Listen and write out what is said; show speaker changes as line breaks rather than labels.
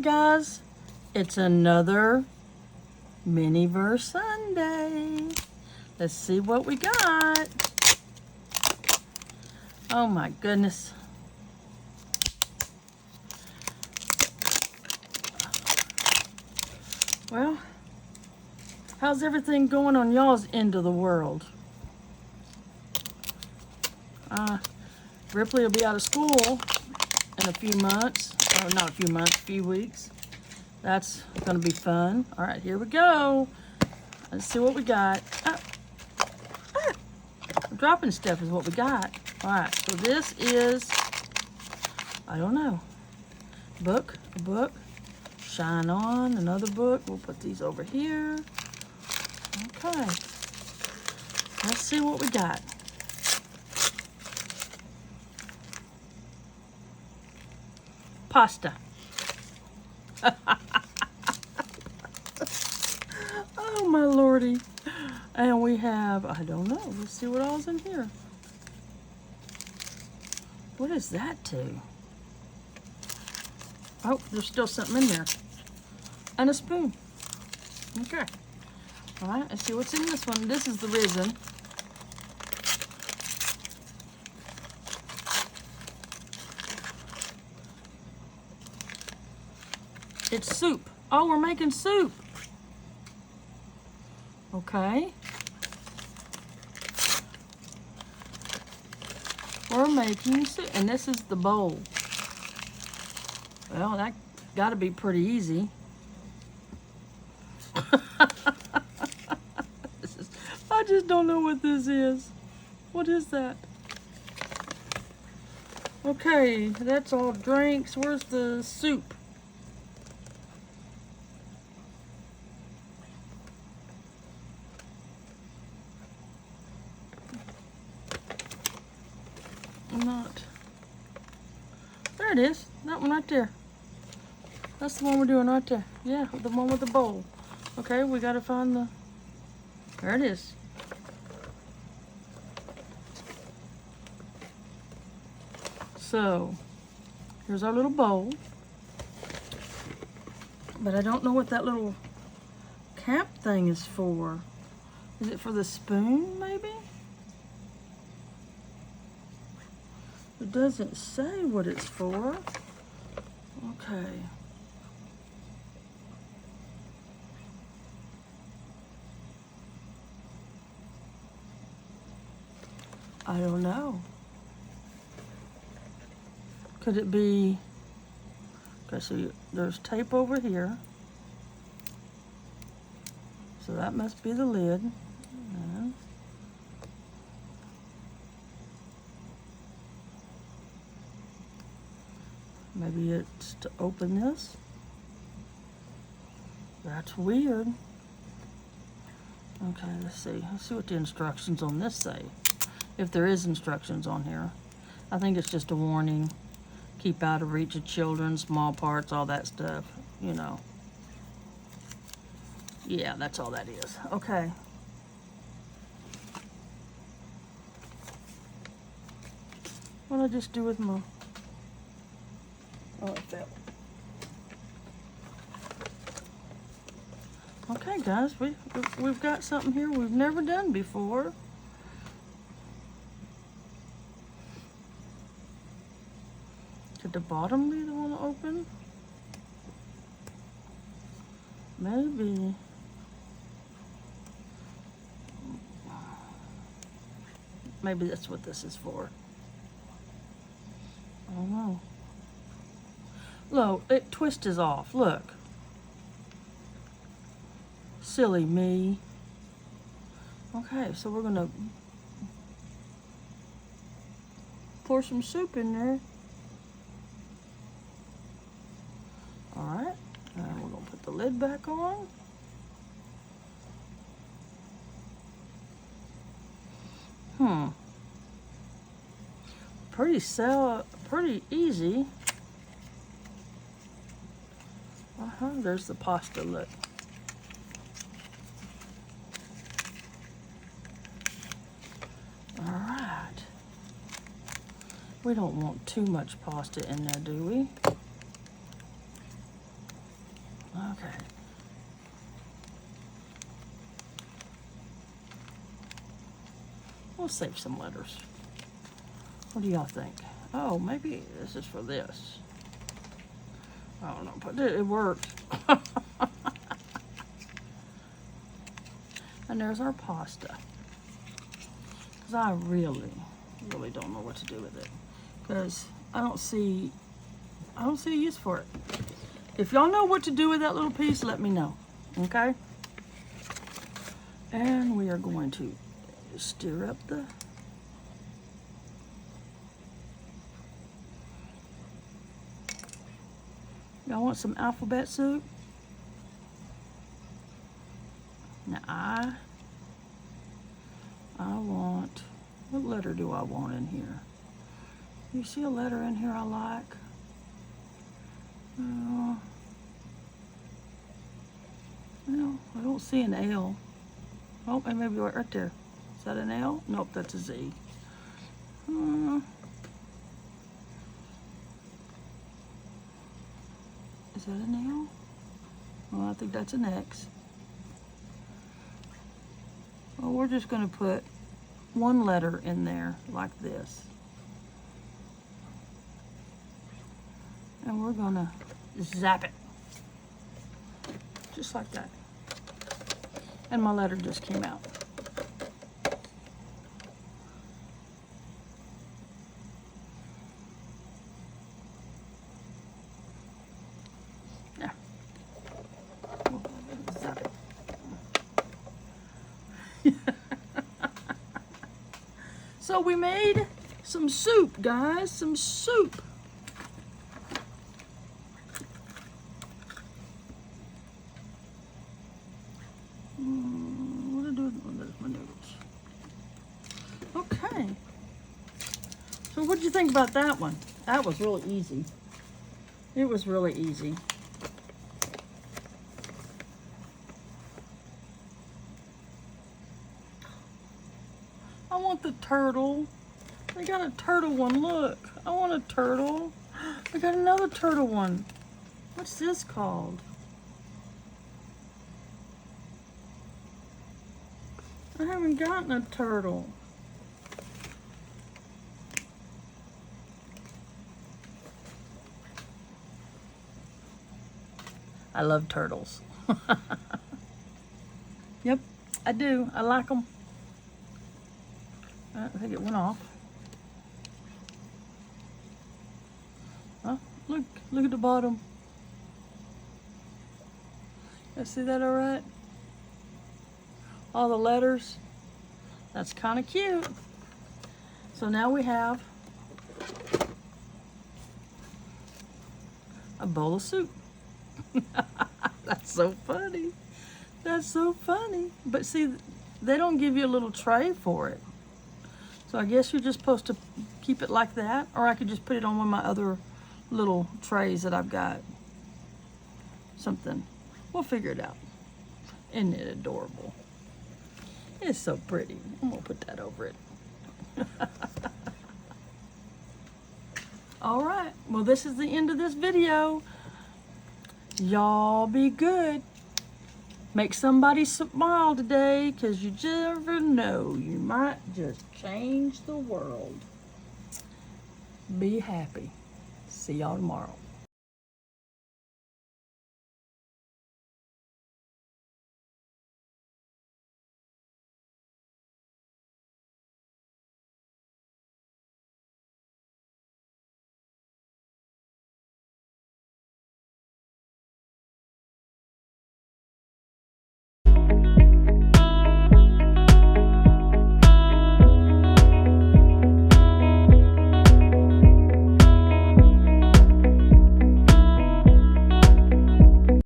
guys, it's another Miniverse Sunday. Let's see what we got. Oh my goodness. Well, how's everything going on y'all's end of the world? Ripley will be out of school in a few months. Or not a few months, a few weeks. That's going to be fun. All right, here we go. Let's see what we got. Dropping stuff is what we got. All right, so this is, I don't know, a book. Shine On, another book. We'll put these over here. Okay. Let's see what we got. Pasta. Oh my lordy. And we have, I don't know, let's see what all's in here. What is that to? Oh, there's still something in there. And a spoon. Okay. All right, let's see what's in this one. This is the resin. It's soup. Oh, we're making soup. Okay. We're making soup, and this is the bowl. Well, that got to be pretty easy. I just don't know what this is. What is that? Okay, that's all drinks. Where's the soup? Not. There it is. That one right there. That's the one we're doing right there. Yeah, the one with the bowl. Okay, we gotta find the... There it is. So, here's our little bowl. But I don't know what that little cap thing is for. Is it for the spoon, maybe? It doesn't say what it's for. Okay. I don't know. Could it be... Okay, so there's tape over here. So that must be the lid. And maybe it's to open this. That's weird. Okay, let's see. Let's see what the instructions on this say. If there is instructions on here. I think it's just a warning. Keep out of reach of children, small parts, all that stuff, you know. Yeah, that's all that is. Okay. What did I just do with my... Oh, it fell. Okay, guys, we've got something here we've never done before. Could the bottom be the one to open? Maybe. Maybe that's what this is for. I don't know. Look, it twist is off. Look. Silly me. Okay, so we're gonna pour some soup in there. All right, and we're gonna put the lid back on. Pretty easy. There's the pasta, look. All right. We don't want too much pasta in there, do we? Okay. We'll save some letters. What do y'all think? Oh, maybe this is for this. I don't know, but it worked. And there's our pasta. Because I really don't know what to do with it. Because I don't see a use for it. If y'all know what to do with that little piece, let me know. Okay? And we are going to stir up the y'all want some alphabet soup? Now I want, what letter do I want in here? You see a letter in here I like? No, I don't see an L. Oh, and maybe right there. Is that an L? Nope, that's a Z. Is that an L? Well, I think that's an X. Well, we're just going to put one letter in there like this. And we're going to zap it. Just like that. And my letter just came out. There. Zap it. So we made some soup, guys, some soup. What do I do with my noodles? Okay. So what did you think about that one? That was really easy. It was really easy. I want the turtle. I got a turtle one, look. I want a turtle. I got another turtle one. What's this called? I haven't gotten a turtle. I love turtles. Yep, I do. I like them. I think it went off. Oh, look at the bottom. You see that all right? All the letters. That's kind of cute. So now we have a bowl of soup. That's so funny. That's so funny. But see, they don't give you a little tray for it. So I guess you're just supposed to keep it like that, or I could just put it on one of my other little trays that I've got. Something. We'll figure it out. Isn't it adorable? It's so pretty. I'm gonna put that over it. All right. Well, this is the end of this video. Y'all be good. Make somebody smile today, because you never know. You might just change the world. Be happy. See y'all tomorrow.